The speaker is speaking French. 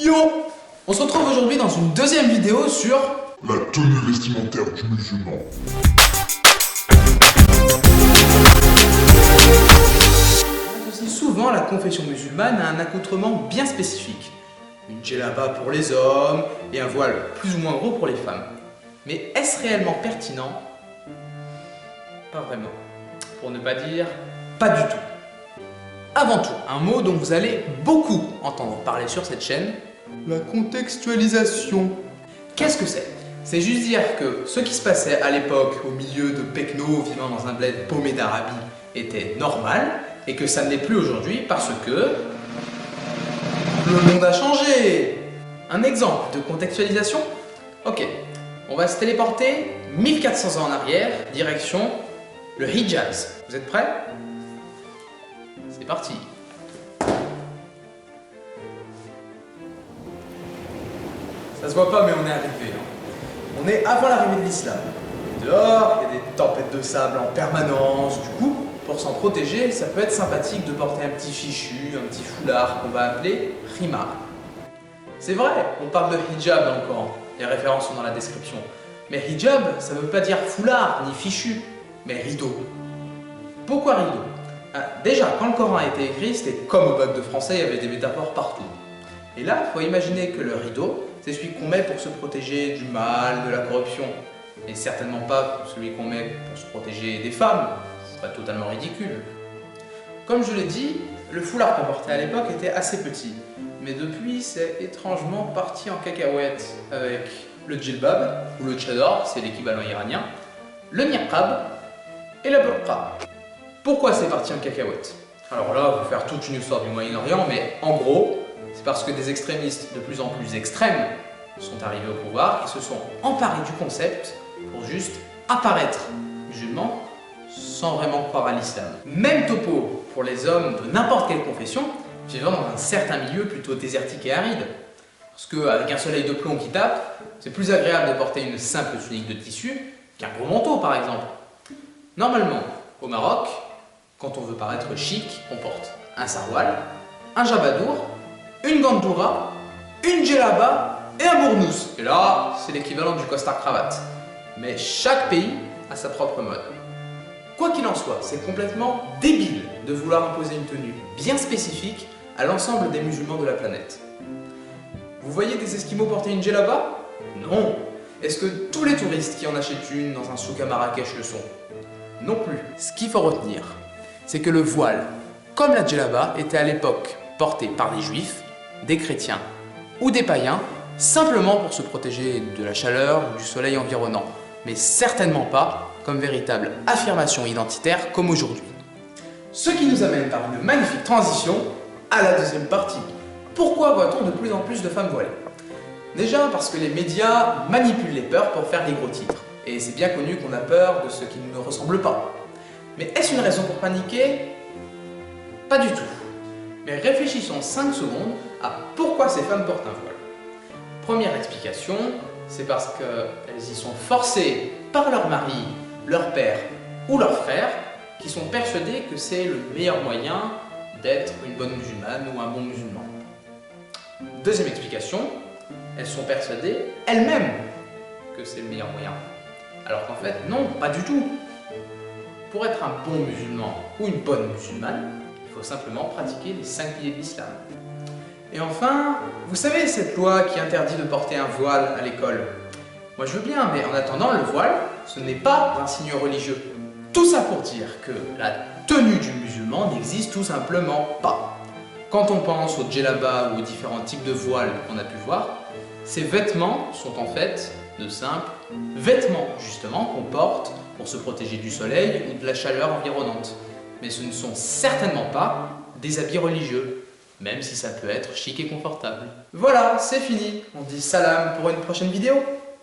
Yo! On se retrouve aujourd'hui dans une deuxième vidéo sur la tenue vestimentaire du musulman. On associe souvent la confession musulmane à un accoutrement bien spécifique. Une djellaba pour les hommes et un voile plus ou moins gros pour les femmes. Mais est-ce réellement pertinent? Pas vraiment. Pour ne pas dire pas du tout. Avant tout, un mot dont vous allez beaucoup entendre parler sur cette chaîne, la contextualisation. Qu'est-ce que c'est? C'est juste dire que ce qui se passait à l'époque au milieu de pecnos vivant dans un bled paumé d'Arabie était normal et que ça ne l'est plus aujourd'hui parce que le monde a changé. Un exemple de contextualisation? Ok, on va se téléporter 1400 ans en arrière, direction le Hijaz. Vous êtes prêts? C'est parti. Ça se voit pas, mais on est arrivé. On est avant l'arrivée de l'islam. Dehors, il y a des tempêtes de sable en permanence. Du coup, pour s'en protéger, ça peut être sympathique de porter un petit fichu, un petit foulard qu'on va appeler khimar. C'est vrai, on parle de hijab dans le Coran. Les références sont dans la description. Mais hijab, ça veut pas dire foulard ni fichu, mais rideau. Pourquoi rideau? Déjà, quand le Coran a été écrit, c'était comme au bac de français, il y avait des métaphores partout. Et là, il faut imaginer que le rideau, c'est celui qu'on met pour se protéger du mal, de la corruption. Et certainement pas celui qu'on met pour se protéger des femmes. Ce serait totalement ridicule. Comme je l'ai dit, le foulard qu'on portait à l'époque était assez petit. Mais depuis, c'est étrangement parti en cacahuète avec le djilbab, ou le tchador, c'est l'équivalent iranien, le niqab et la burqa. Pourquoi c'est parti en cacahuète? Alors là, on va faire toute une histoire du Moyen-Orient, mais en gros, c'est parce que des extrémistes de plus en plus extrêmes sont arrivés au pouvoir et se sont emparés du concept pour juste apparaître musulmans sans vraiment croire à l'islam. Même topo pour les hommes de n'importe quelle confession vivant dans un certain milieu plutôt désertique et aride. Parce qu'avec un soleil de plomb qui tape, c'est plus agréable de porter une simple tunique de tissu qu'un gros manteau par exemple. Normalement, au Maroc, quand on veut paraître chic, on porte un sarwal, un jabadour, une gandoura, une djellaba et un bournous. Et là, c'est l'équivalent du costard-cravate. Mais chaque pays a sa propre mode. Quoi qu'il en soit, c'est complètement débile de vouloir imposer une tenue bien spécifique à l'ensemble des musulmans de la planète. Vous voyez des Esquimaux porter une djellaba? Non. Est-ce que tous les touristes qui en achètent une dans un souk à Marrakech le sont? Non plus. Ce qu'il faut retenir, c'est que le voile, comme la djellaba, était à l'époque porté par les juifs, des chrétiens ou des païens, simplement pour se protéger de la chaleur ou du soleil environnant, mais certainement pas comme véritable affirmation identitaire comme aujourd'hui. Ce qui nous amène par une magnifique transition à la deuxième partie. Pourquoi voit-on de plus en plus de femmes voilées? Déjà parce que les médias manipulent les peurs pour faire des gros titres. Et c'est bien connu qu'on a peur de ce qui ne nous ressemble pas. Mais est-ce une raison pour paniquer? Pas du tout. Mais réfléchissons 5 secondes à pourquoi ces femmes portent un voile. Première explication, c'est parce qu'elles y sont forcées par leur mari, leur père ou leur frère, qui sont persuadés que c'est le meilleur moyen d'être une bonne musulmane ou un bon musulman. Deuxième explication, elles sont persuadées elles-mêmes que c'est le meilleur moyen. Alors qu'en fait, non, pas du tout. Pour être un bon musulman ou une bonne musulmane, il faut simplement pratiquer les 5 piliers de l'islam. Et enfin, vous savez cette loi qui interdit de porter un voile à l'école? Moi je veux bien, mais en attendant, le voile, ce n'est pas un signe religieux. Tout ça pour dire que la tenue du musulman n'existe tout simplement pas. Quand on pense au djellaba ou aux différents types de voiles qu'on a pu voir, ces vêtements sont en fait de simples vêtements, justement, qu'on porte pour se protéger du soleil ou de la chaleur environnante. Mais ce ne sont certainement pas des habits religieux, même si ça peut être chic et confortable. Voilà, c'est fini. On dit salam pour une prochaine vidéo.